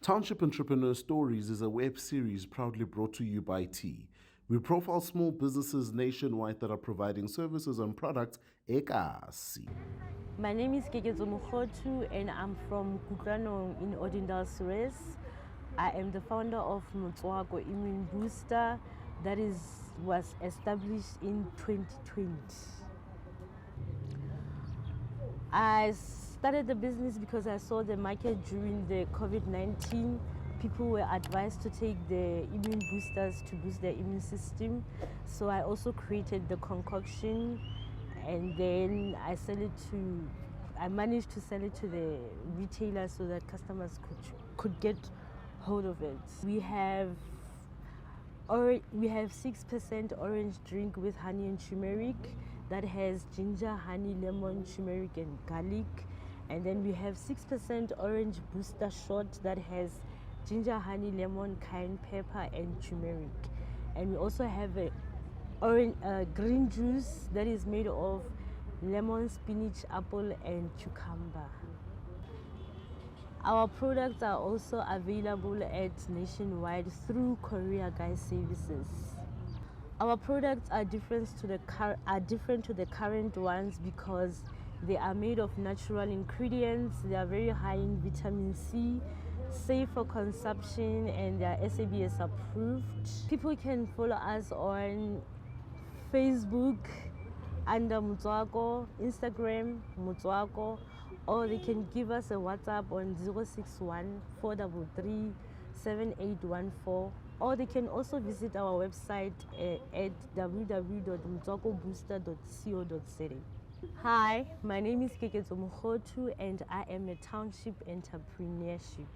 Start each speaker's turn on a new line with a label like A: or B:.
A: Township Entrepreneurs Stories is a web series proudly brought to you by T. We profile small businesses nationwide that are providing services and products ekasi.
B: My name is Keketso Mokgothu and I'm from Kutlwanong in Odindal Suez. I am the founder of Motswako Immune Booster that was established in 2020. I started the business because I saw the market during the COVID-19. People were advised to take the immune boosters to boost their immune system. So I also created the concoction, and then I managed to sell it to the retailers so that customers could get hold of it. We have 6% orange drink with honey and turmeric that has ginger, honey, lemon, turmeric and garlic. And then we have 6% orange booster shot that has ginger, honey, lemon, cayenne pepper and turmeric. And we also have a green juice that is made of lemon, spinach, apple and cucumber. Our products are also available at nationwide through courier guide services. Our products are different to the current ones because they are made of natural ingredients. They are very high in vitamin C, safe for consumption, and they are SABS approved. People can follow us on Facebook under Motswako, Instagram Motswako, or they can give us a WhatsApp on 061 433 7814, or they can also visit our website at www.motswakobooster.co.za. Hi, my name is Keketso Mokgothu and I am a Township Entrepreneurship.